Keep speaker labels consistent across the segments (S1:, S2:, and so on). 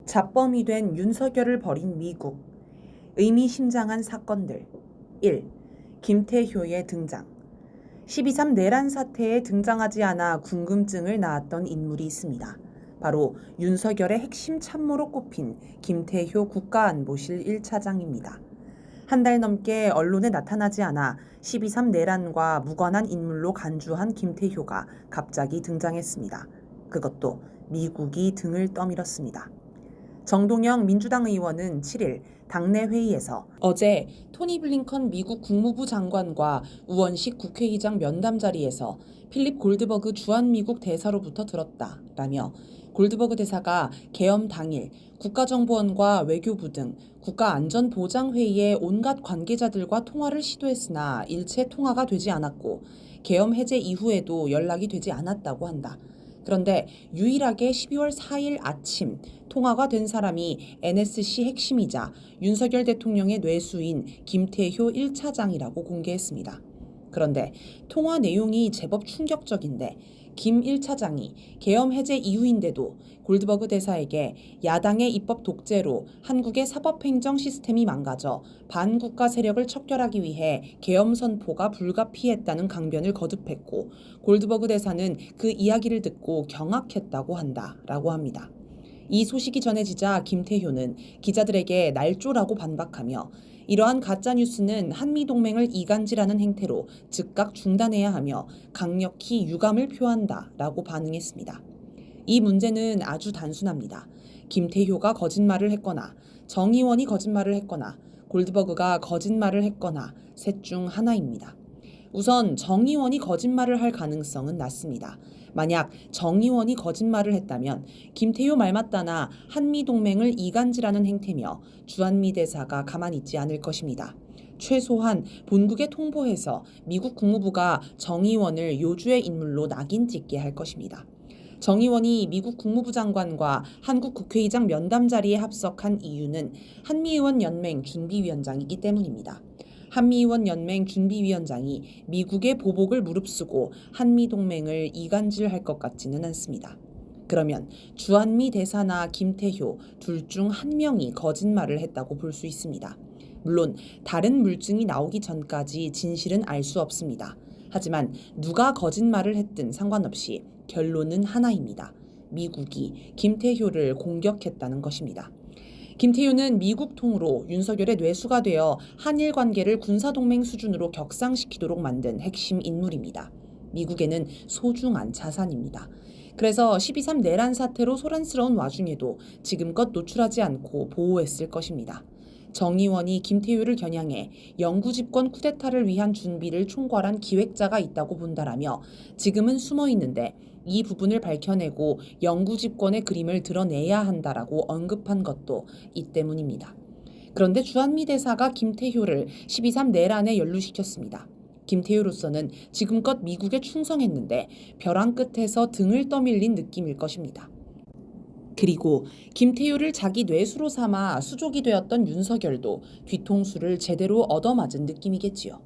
S1: 잡범이 된 윤석열을 버린 미국. 의미심장한 사건들. 1. 김태효의 등장. 12.3 내란 사태에 등장하지 않아 궁금증을 낳았던 인물이 있습니다. 바로 윤석열의 핵심 참모로 꼽힌 김태효 국가안보실 1차장입니다. 한 달 넘게 언론에 나타나지 않아 12.3 내란과 무관한 인물로 간주한 김태효가 갑자기 등장했습니다. 그것도 미국이 등을 떠밀었습니다. 정동영 민주당 의원은 7일 당내 회의에서 어제 토니 블링컨 미국 국무부 장관과 우원식 국회의장 면담 자리에서 필립 골드버그 주한미국 대사로부터 들었다라며 골드버그 대사가 계엄 당일 국가정보원과 외교부 등 국가안전보장회의의 온갖 관계자들과 통화를 시도했으나 일체 통화가 되지 않았고 계엄 해제 이후에도 연락이 되지 않았다고 한다. 그런데 유일하게 12월 4일 아침 통화가 된 사람이 NSC 핵심이자 윤석열 대통령의 뇌수인 김태효 1차장이라고 공개했습니다. 그런데 통화 내용이 제법 충격적인데 김 1차장이 계엄 해제 이후인데도 골드버그 대사에게 야당의 입법 독재로 한국의 사법행정 시스템이 망가져 반국가 세력을 척결하기 위해 계엄 선포가 불가피했다는 강변을 거듭했고 골드버그 대사는 그 이야기를 듣고 경악했다고 한다라고 합니다. 이 소식이 전해지자 김태효는 기자들에게 날조라고 반박하며 이러한 가짜뉴스는 한미동맹을 이간질하는 행태로 즉각 중단해야 하며 강력히 유감을 표한다라고 반응했습니다. 이 문제는 아주 단순합니다. 김태효가 거짓말을 했거나 정의원이 거짓말을 했거나 골드버그가 거짓말을 했거나 셋 중 하나입니다. 우선 정의원이 거짓말을 할 가능성은 낮습니다. 만약 정의원이 거짓말을 했다면 김태효 말 맞다나 한미동맹을 이간질하는 행태며 주한미 대사가 가만히 있지 않을 것입니다. 최소한 본국에 통보해서 미국 국무부가 정의원을 요주의 인물로 낙인 찍게 할 것입니다. 정의원이 미국 국무부 장관과 한국 국회의장 면담 자리에 합석한 이유는 한미의원연맹 준비위원장이기 때문입니다. 한미의원연맹 준비위원장이 미국의 보복을 무릅쓰고 한미동맹을 이간질할 것 같지는 않습니다. 그러면 주한미 대사나 김태효 둘 중 한 명이 거짓말을 했다고 볼 수 있습니다. 물론 다른 물증이 나오기 전까지 진실은 알 수 없습니다. 하지만 누가 거짓말을 했든 상관없이 결론은 하나입니다. 미국이 김태효를 공격했다는 것입니다. 김태효는 미국 통으로 윤석열의 뇌수가 되어 한일 관계를 군사동맹 수준으로 격상시키도록 만든 핵심 인물입니다. 미국에는 소중한 자산입니다. 그래서 12.3 내란 사태로 소란스러운 와중에도 지금껏 노출하지 않고 보호했을 것입니다. 정의원이 김태효를 겨냥해 영구집권 쿠데타를 위한 준비를 총괄한 기획자가 있다고 본다라며 지금은 숨어 있는데 이 부분을 밝혀내고 영구집권의 그림을 드러내야 한다라고 언급한 것도 이 때문입니다. 그런데 주한미 대사가 김태효를 12.3 내란에 연루시켰습니다. 김태효로서는 지금껏 미국에 충성했는데 벼랑 끝에서 등을 떠밀린 느낌일 것입니다. 그리고 김태효를 자기 뇌수로 삼아 수족이 되었던 윤석열도 뒤통수를 제대로 얻어맞은 느낌이겠지요.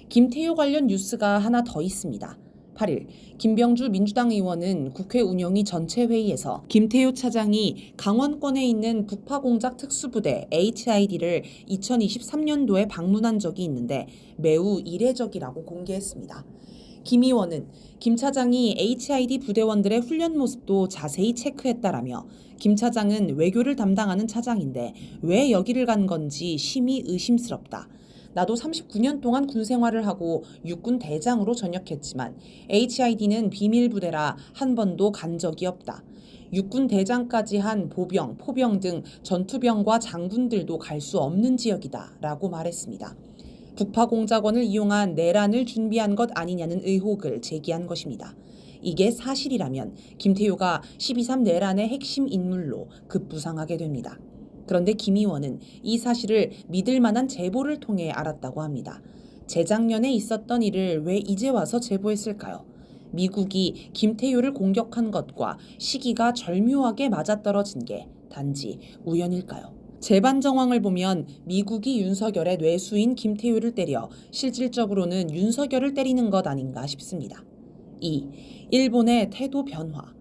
S1: 김태효 관련 뉴스가 하나 더 있습니다. 8일 김병주 민주당 의원은 국회 운영위 전체 회의에서 김태효 차장이 강원권에 있는 북파공작 특수부대 HID를 2023년도에 방문한 적이 있는데 매우 이례적이라고 공개했습니다. 김 의원은 김 차장이 HID 부대원들의 훈련 모습도 자세히 체크했다라며 김 차장은 외교를 담당하는 차장인데 왜 여기를 간 건지 심히 의심스럽다. 나도 39년 동안 군 생활을 하고 육군 대장으로 전역했지만 HID는 비밀 부대라 한 번도 간 적이 없다. 육군 대장까지 한 보병, 포병 등 전투병과 장군들도 갈 수 없는 지역이다 라고 말했습니다. 북파공작원을 이용한 내란을 준비한 것 아니냐는 의혹을 제기한 것입니다. 이게 사실이라면 김태효가 12.3 내란의 핵심 인물로 급부상하게 됩니다. 그런데 김 의원은 이 사실을 믿을 만한 제보를 통해 알았다고 합니다. 재작년에 있었던 일을 왜 이제 와서 제보했을까요? 미국이 김태효를 공격한 것과 시기가 절묘하게 맞아떨어진 게 단지 우연일까요? 재반 정황을 보면 미국이 윤석열의 뇌수인 김태효를 때려 실질적으로는 윤석열을 때리는 것 아닌가 싶습니다. 2. 일본의 태도 변화.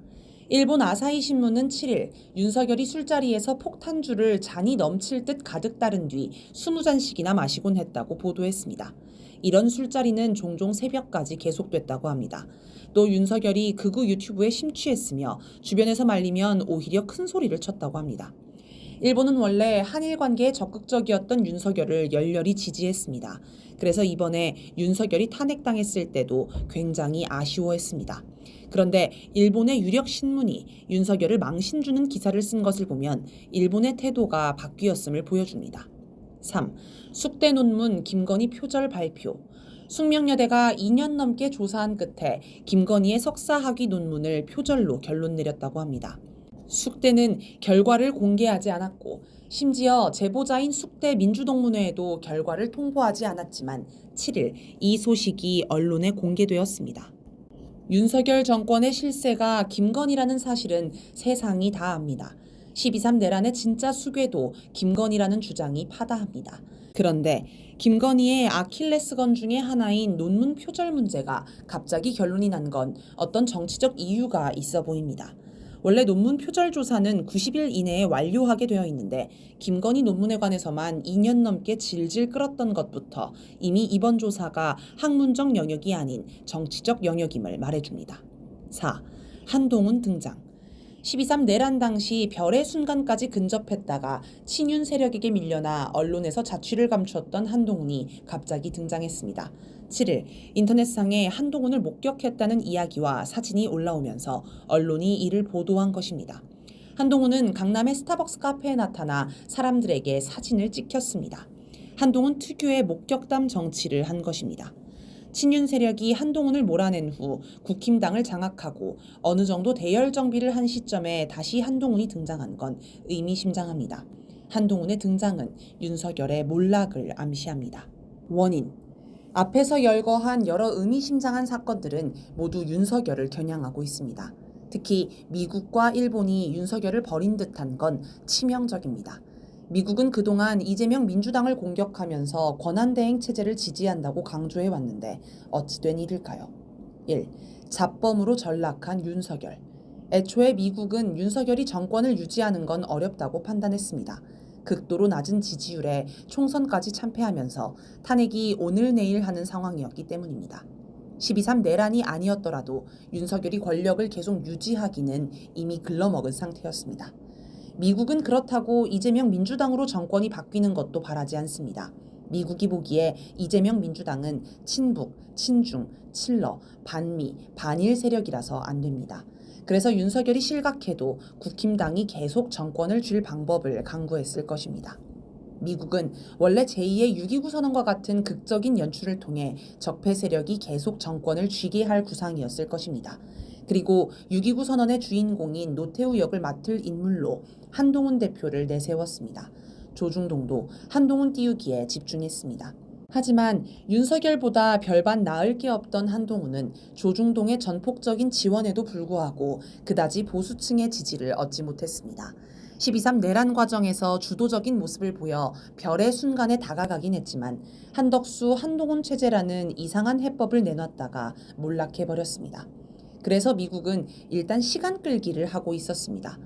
S1: 일본 아사히 신문은 7일 윤석열이 술자리에서 폭탄주를 잔이 넘칠 듯 가득 따른 뒤 20잔씩이나 마시곤 했다고 보도했습니다. 이런 술자리는 종종 새벽까지 계속됐다고 합니다. 또 윤석열이 극우 유튜브에 심취했으며 주변에서 말리면 오히려 큰 소리를 쳤다고 합니다. 일본은 원래 한일 관계에 적극적이었던 윤석열을 열렬히 지지했습니다. 그래서 이번에 윤석열이 탄핵당했을 때도 굉장히 아쉬워했습니다. 그런데 일본의 유력 신문이 윤석열을 망신주는 기사를 쓴 것을 보면 일본의 태도가 바뀌었음을 보여줍니다. 3. 숙대 논문 김건희 표절 발표. 숙명여대가 2년 넘게 조사한 끝에 김건희의 석사학위 논문을 표절로 결론 내렸다고 합니다. 숙대는 결과를 공개하지 않았고 심지어 제보자인 숙대 민주동문회에도 결과를 통보하지 않았지만 7일 이 소식이 언론에 공개되었습니다. 윤석열 정권의 실세가 김건희라는 사실은 세상이 다 압니다. 12.3 내란의 진짜 수괴도 김건희라는 주장이 파다합니다. 그런데 김건희의 아킬레스건 중의 하나인 논문 표절 문제가 갑자기 결론이 난 건 어떤 정치적 이유가 있어 보입니다. 원래 논문 표절 조사는 90일 이내에 완료하게 되어 있는데 김건희 논문에 관해서만 2년 넘게 질질 끌었던 것부터 이미 이번 조사가 학문적 영역이 아닌 정치적 영역임을 말해줍니다. 4. 한동훈 등장. 12.3 내란 당시 별의 순간까지 근접했다가 친윤 세력에게 밀려나 언론에서 자취를 감추었던 한동훈이 갑자기 등장했습니다. 7일 인터넷상에 한동훈을 목격했다는 이야기와 사진이 올라오면서 언론이 이를 보도한 것입니다. 한동훈은 강남의 스타벅스 카페에 나타나 사람들에게 사진을 찍혔습니다. 한동훈 특유의 목격담 정치를 한 것입니다. 친윤 세력이 한동훈을 몰아낸 후 국힘당을 장악하고 어느 정도 대열 정비를 한 시점에 다시 한동훈이 등장한 건 의미심장합니다. 한동훈의 등장은 윤석열의 몰락을 암시합니다. 원인. 앞에서 열거한 여러 의미심장한 사건들은 모두 윤석열을 겨냥하고 있습니다. 특히 미국과 일본이 윤석열을 버린 듯한 건 치명적입니다. 미국은 그동안 이재명 민주당을 공격하면서 권한대행 체제를 지지한다고 강조해왔는데 어찌 된 일일까요? 1. 잡범으로 전락한 윤석열. 애초에 미국은 윤석열이 정권을 유지하는 건 어렵다고 판단했습니다. 극도로 낮은 지지율에 총선까지 참패하면서 탄핵이 오늘 내일 하는 상황이었기 때문입니다. 12.3 내란이 아니었더라도 윤석열이 권력을 계속 유지하기는 이미 글러먹은 상태였습니다. 미국은 그렇다고 이재명 민주당으로 정권이 바뀌는 것도 바라지 않습니다. 미국이 보기에 이재명 민주당은 친북, 친중, 친러, 반미, 반일 세력이라서 안 됩니다. 그래서 윤석열이 실각해도 국힘당이 계속 정권을 쥘 방법을 강구했을 것입니다. 미국은 원래 제2의 6.29 선언과 같은 극적인 연출을 통해 적폐 세력이 계속 정권을 쥐게 할 구상이었을 것입니다. 그리고 6.29 선언의 주인공인 노태우 역을 맡을 인물로 한동훈 대표를 내세웠습니다. 조중동도 한동훈 띄우기에 집중했습니다. 하지만 윤석열보다 별반 나을 게 없던 한동훈은 조중동의 전폭적인 지원에도 불구하고 그다지 보수층의 지지를 얻지 못했습니다. 12.3 내란 과정에서 주도적인 모습을 보여 별의 순간에 다가가긴 했지만 한덕수 한동훈 체제라는 이상한 해법을 내놨다가 몰락해버렸습니다. 그래서 미국은 일단 시간 끌기를 하고 있었습니다.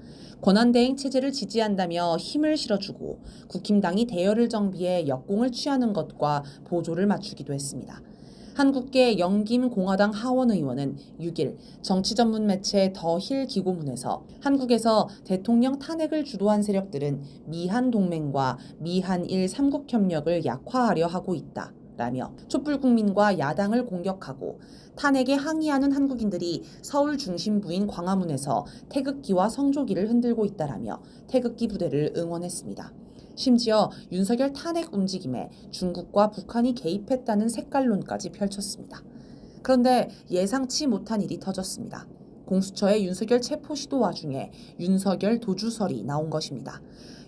S1: 권한대행 체제를 지지한다며 힘을 실어주고 국힘당이 대열을 정비해 역공을 취하는 것과 보조를 맞추기도 했습니다. 한국계 영김 공화당 하원 의원은 6일 정치 전문 매체 더힐 기고문에서 한국에서 대통령 탄핵을 주도한 세력들은 미한 동맹과 미한일 삼국 협력을 약화하려 하고 있다. 라며 촛불 국민과 야당을 공격하고 탄핵에 항의하는 한국인들이 서울 중심부인 광화문에서 태극기와 성조기를 흔들고 있다라며 태극기 부대를 응원했습니다. 심지어 윤석열 탄핵 움직임에 중국과 북한이 개입했다는 색깔론까지 펼쳤습니다. 그런데 예상치 못한 일이 터졌습니다. 공수처의 윤석열 체포 시도 와중에 윤석열 도주설이 나온 것입니다.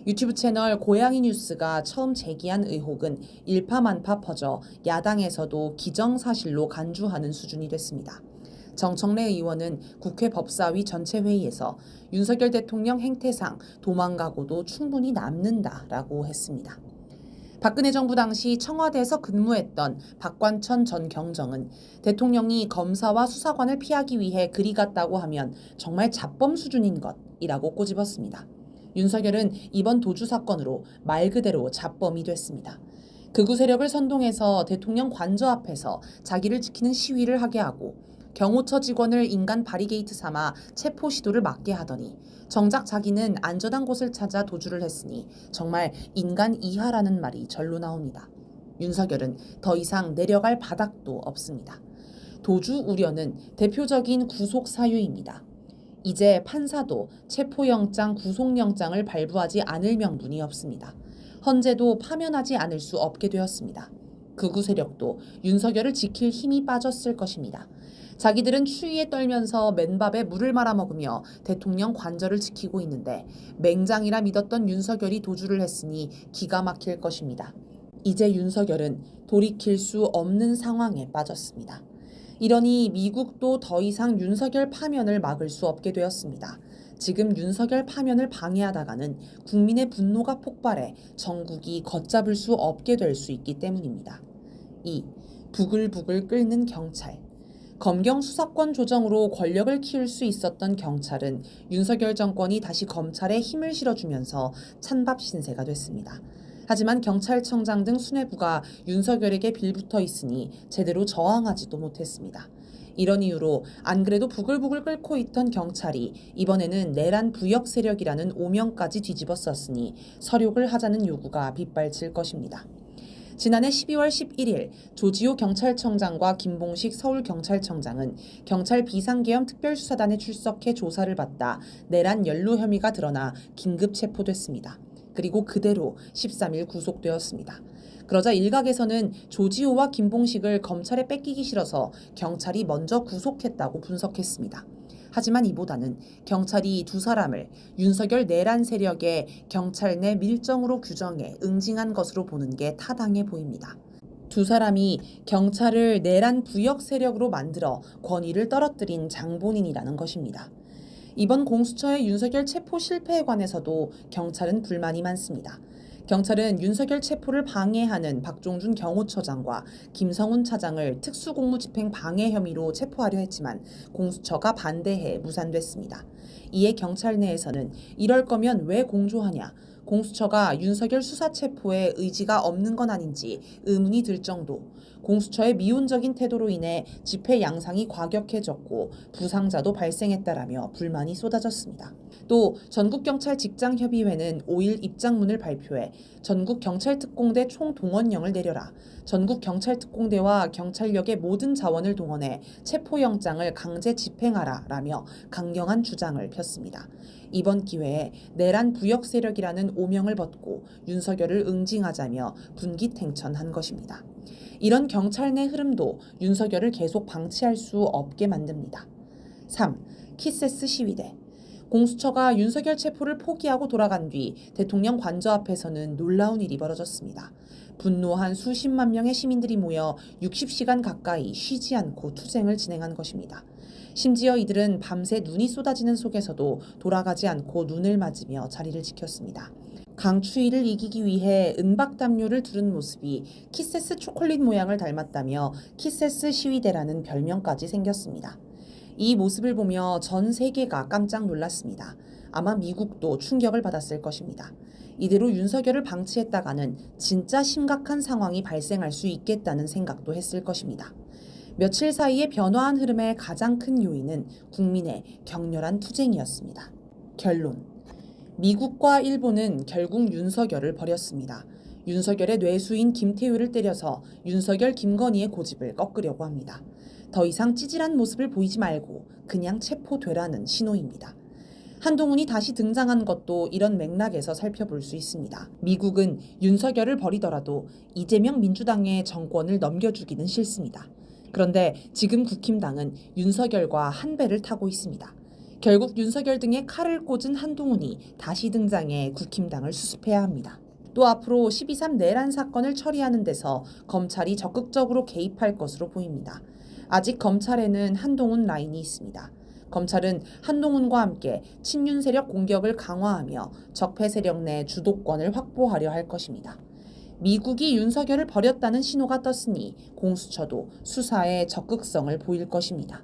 S1: 유튜브 채널 고양이 뉴스가 처음 제기한 의혹은 일파만파 퍼져 야당에서도 기정사실로 간주하는 수준이 됐습니다. 정청래 의원은 국회 법사위 전체 회의에서 윤석열 대통령 행태상 도망가고도 충분히 남는다라고 했습니다. 박근혜 정부 당시 청와대에서 근무했던 박관천 전 경정은 대통령이 검사와 수사관을 피하기 위해 그리 갔다고 하면 정말 잡범 수준인 것이라고 꼬집었습니다. 윤석열은 이번 도주 사건으로 말 그대로 잡범이 됐습니다. 극우 세력을 선동해서 대통령 관저 앞에서 자기를 지키는 시위를 하게 하고 경호처 직원을 인간 바리게이트 삼아 체포 시도를 막게 하더니 정작 자기는 안전한 곳을 찾아 도주를 했으니 정말 인간 이하라는 말이 절로 나옵니다. 윤석열은 더 이상 내려갈 바닥도 없습니다. 도주 우려는 대표적인 구속 사유입니다. 이제 판사도 체포영장, 구속영장을 발부하지 않을 명분이 없습니다. 헌재도 파면하지 않을 수 없게 되었습니다. 극우 세력도 윤석열을 지킬 힘이 빠졌을 것입니다. 자기들은 추위에 떨면서 맨밥에 물을 말아먹으며 대통령 관저를 지키고 있는데 맹장이라 믿었던 윤석열이 도주를 했으니 기가 막힐 것입니다. 이제 윤석열은 돌이킬 수 없는 상황에 빠졌습니다. 이러니 미국도 더 이상 윤석열 파면을 막을 수 없게 되었습니다. 지금 윤석열 파면을 방해하다가는 국민의 분노가 폭발해 정국이 걷잡을 수 없게 될 수 있기 때문입니다. 2. 부글부글 끓는 경찰. 검경 수사권 조정으로 권력을 키울 수 있었던 경찰은 윤석열 정권이 다시 검찰에 힘을 실어주면서 찬밥 신세가 됐습니다. 하지만 경찰청장 등 수뇌부가 윤석열에게 빌붙어 있으니 제대로 저항하지도 못했습니다. 이런 이유로 안 그래도 부글부글 끓고 있던 경찰이 이번에는 내란 부역 세력이라는 오명까지 뒤집어 썼으니 서욕을 하자는 요구가 빗발칠 것입니다. 지난해 12월 11일 조지호 경찰청장과 김봉식 서울경찰청장은 경찰 비상계엄 특별수사단에 출석해 조사를 받다 내란 연루 혐의가 드러나 긴급 체포됐습니다. 그리고 그대로 13일 구속되었습니다. 그러자 일각에서는 조지호와 김봉식을 검찰에 뺏기기 싫어서 경찰이 먼저 구속했다고 분석했습니다. 하지만 이보다는 경찰이 두 사람을 윤석열 내란 세력의 경찰 내 밀정으로 규정해 응징한 것으로 보는 게 타당해 보입니다. 두 사람이 경찰을 내란 부역 세력으로 만들어 권위를 떨어뜨린 장본인이라는 것입니다. 이번 공수처의 윤석열 체포 실패에 관해서도 경찰은 불만이 많습니다. 경찰은 윤석열 체포를 방해하는 박종준 경호처장과 김성훈 차장을 특수공무집행 방해 혐의로 체포하려 했지만 공수처가 반대해 무산됐습니다. 이에 경찰 내에서는 이럴 거면 왜 공조하냐, 공수처가 윤석열 수사 체포에 의지가 없는 건 아닌지 의문이 들 정도, 공수처의 미온적인 태도로 인해 집회 양상이 과격해졌고 부상자도 발생했다라며 불만이 쏟아졌습니다. 또 전국경찰 직장협의회는 5일 입장문을 발표해 전국경찰특공대 총동원령을 내려라, 전국경찰특공대와 경찰력의 모든 자원을 동원해 체포영장을 강제 집행하라 라며 강경한 주장을 폈습니다. 이번 기회에 내란 부역 세력이라는 오명을 벗고 윤석열을 응징하자며 분기탱천한 것입니다. 이런 경찰 내 흐름도 윤석열을 계속 방치할 수 없게 만듭니다. 3. 키세스 시위대. 공수처가 윤석열 체포를 포기하고 돌아간 뒤 대통령 관저 앞에서는 놀라운 일이 벌어졌습니다. 분노한 수십만 명의 시민들이 모여 60시간 가까이 쉬지 않고 투쟁을 진행한 것입니다. 심지어 이들은 밤새 눈이 쏟아지는 속에서도 돌아가지 않고 눈을 맞으며 자리를 지켰습니다. 강추위를 이기기 위해 은박담요를 두른 모습이 키세스 초콜릿 모양을 닮았다며 키세스 시위대라는 별명까지 생겼습니다. 이 모습을 보며 전 세계가 깜짝 놀랐습니다. 아마 미국도 충격을 받았을 것입니다. 이대로 윤석열을 방치했다가는 진짜 심각한 상황이 발생할 수 있겠다는 생각도 했을 것입니다. 며칠 사이에 변화한 흐름의 가장 큰 요인은 국민의 격렬한 투쟁이었습니다. 결론. 미국과 일본은 결국 윤석열을 버렸습니다. 윤석열의 뇌수인 김태효를 때려서 윤석열 김건희의 고집을 꺾으려고 합니다. 더 이상 찌질한 모습을 보이지 말고 그냥 체포되라는 신호입니다. 한동훈이 다시 등장한 것도 이런 맥락에서 살펴볼 수 있습니다. 미국은 윤석열을 버리더라도 이재명 민주당의 정권을 넘겨주기는 싫습니다. 그런데 지금 국힘당은 윤석열과 한 배를 타고 있습니다. 결국 윤석열 등의 칼을 꽂은 한동훈이 다시 등장해 국힘당을 수습해야 합니다. 또 앞으로 12.3 내란 사건을 처리하는 데서 검찰이 적극적으로 개입할 것으로 보입니다. 아직 검찰에는 한동훈 라인이 있습니다. 검찰은 한동훈과 함께 친윤 세력 공격을 강화하며 적폐 세력 내 주도권을 확보하려 할 것입니다. 미국이 윤석열을 버렸다는 신호가 떴으니 공수처도 수사에 적극성을 보일 것입니다.